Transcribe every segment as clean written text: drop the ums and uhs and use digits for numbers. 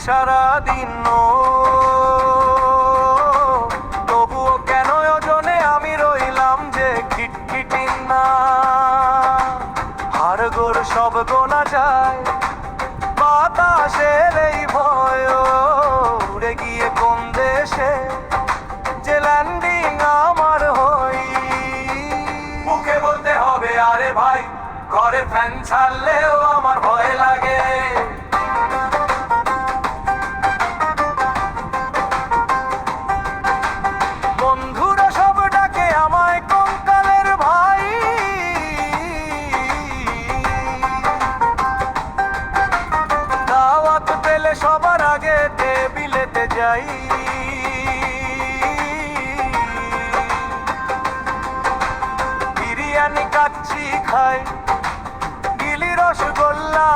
সারাদিন তবুও কেন ওজনে আমি রইলাম যে খিটখিটি না। হাড়গোড় সব গোনা যায় বাতাসের এই ভয়, উড়ে গিয়ে কোন দেশে যে ল্যান্ডিং আমার হই। মুখে বলতে হবে আরে ভাই, ঘরে ফ্যান ছাড়লেও আমার ভয় লাগে। বন্ধুরা সব ডাকে আমায় কঙ্কালের ভাই, দাওয়াত পেলে সবার আগে টেবিলেতে যাই। বিরিয়ানি কাচ্চি খাই, গিলি রসগোল্লা,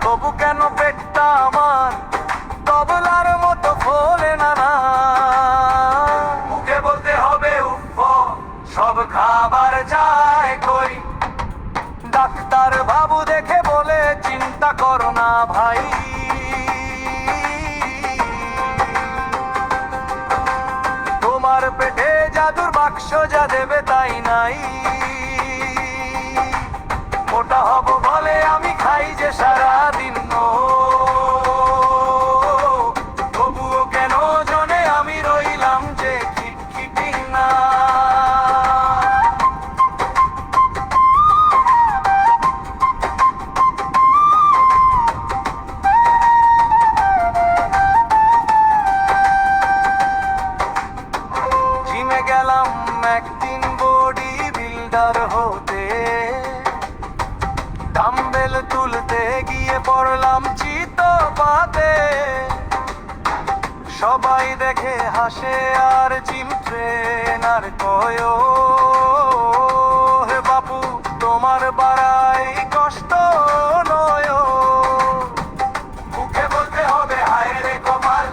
তবু কেন পেটটা আমার তবলার মতো ফোলে না। মুখে বলতে হবে উফ, সব খাবার যায় কই। ডাক্তার বাবু দেখে বলে চিন্তা করো না ভাই, তোমার পেটে জাদুর বাক্স যা দেবে তাই নাই। মোটা হব বলে আমি খাই যে সারাদিন, তবুও কেন জনে আমি রইলাম যে খিটখিটি না। জিমে গেলাম একদিন বডি বিল্ডার হতে, ডাম্বেল তুলতে গিয়ে পড়লাম চিতপাতে। সবাই দেখে হাসে আর জিম ট্রেনার কয়, হে বাপু তোমার বাড়াই কষ্ট নয়। মুখে বলতে হবে হায় রে কপাল,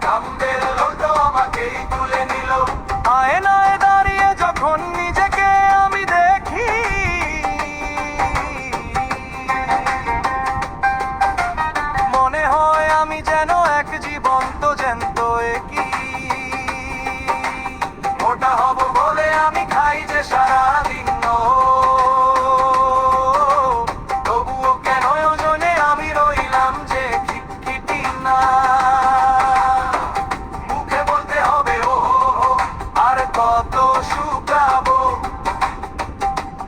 ডাম্বেল তো আমাকেই তুলে নিল। আয়নায় দাঁড়িয়ে যখন নিজেকে আমি দেখি, মনে হয় আমি যেন এক জীবন্ত জ্যান্ত একই। মোটা হব বলে আমি খাই যে সারাদিন, তবুও কেন ওজনে আমি রইলাম যে খিটখিটি না। মুখে বলতে হবে ও আর কত শুকাবো,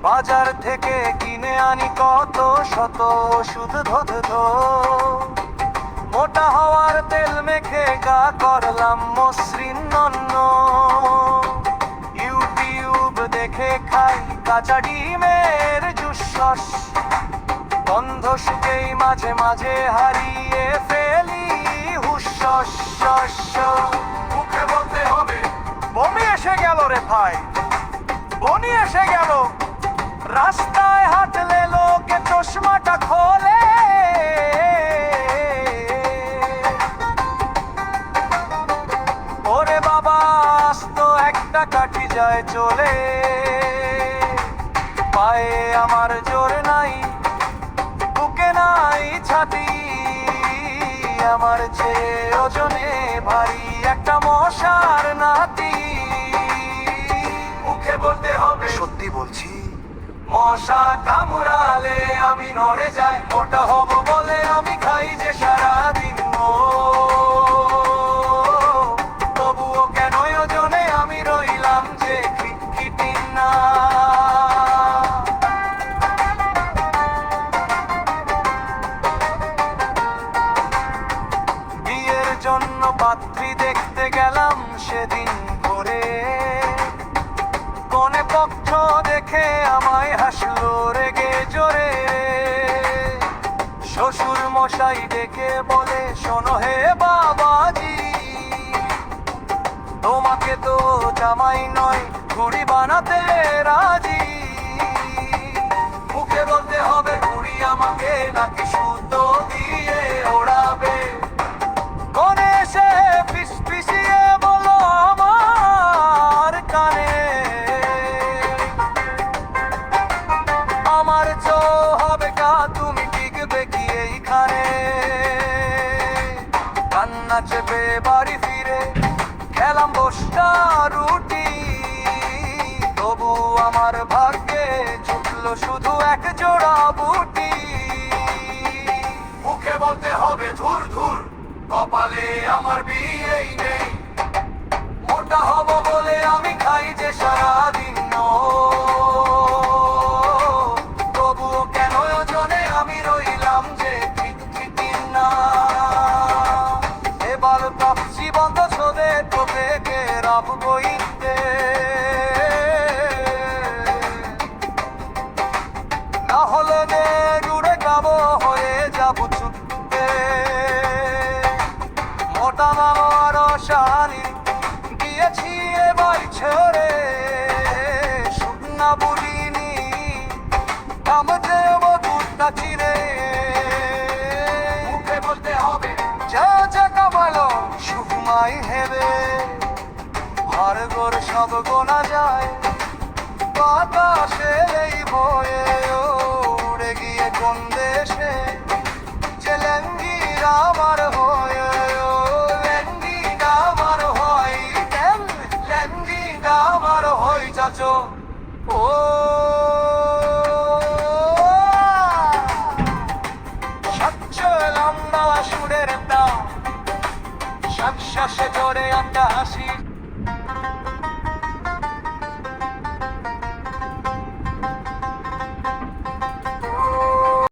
বাজার থেকে কিনে আনি কত শত সুদ ধোধ। মোটা হওয়ার তেল মেখে গা করলাম মসৃণ নন্ন, ইউটিউব দেখে খাই কাঁচা ডিমের জুস। গন্ধ শুকেই মাঝে মাঝে হারিয়ে ফেলি হুশ। মুখে বলতে হবে বমি এসে গেল রে ভাই, বনি এসে গেল। রাস্তায় হাঁটলে লোকে চশমাটা খোলে, ওরে বাবা আস্ত একটা কাঠি যায় চলে। পায়ে আমার জোর নাই, বুকে নাই ছাতি, আমার চেয়ে ওজনে ভারী একটা মশার নাতি। মুখে বলতে হবে সত্যি বলছি, মশা কামড়ালে আমি নড়ে যাই। মোটা হব বলে আমি খাই যে সারাদিন, তবুও কেন ওজনে আমি রইলাম যে খিটখিটি না। বিয়ের জন্য পাত্রী দেখতে গেলাম সেদিন ভোরে, কনে পক্ষ দেখে আমায় হাসলো রেগে জোরে। শ্বশুর মশাই ডেকে বলে শোনো হে বাবাজি, তোমাকে তো জামাই নয় ঘুড়ি বানাতে রাজি। মুখে বলতে হবে ঘুড়ি আমাকে নাকি সুতো দিয়ে ওড়াবে। কনে এসে ফিসফিসিয়ে বলো আমার কানে, আমার চো হবে কা তুমি টিকবে কি এইখানে। চেপে বাড়ি ফিরে খেলাম বসটা রুটি, তবু আমার ভাগ্যে জুটলো শুধু এক জোড়া বুটি। মুখে বলতে হবে ধুর ধুর, কপালে আমার বিয়েই নেই, মোটা হব বলে আমি খাই যে সারাদিন, তবুও কেন ওজনে আমি রইলাম যে ঠিক না। এবার ভাবছি বন্ধ ছোদে তোকে রাখবো ইতে, না হলে নে জুড়ে গাবো হয়ে যাবো চুপতে। মোটা মামার শানি গিয়েছি এবার ছেড়ে, শুকনা বুড়িনি কাম যে দুধটা চিরে। মুখে বলতে হবে যা যা কামালো সুকুমাই হেবে, ঘর ঘর সব গোনা যায় বাতাসে এই বয়ে, উড়ে গিয়ে কোন দেশে যে ল্যাঙ্গির আমার হয়ে, ল্যাঙ্গিটা আমার হয়, ল্যাঙ্গিটা আমার হয় চাচো। ও স্বচ্ছ লম্বা সুরের দাম, শ্বাসে জোরে একটা হাসি।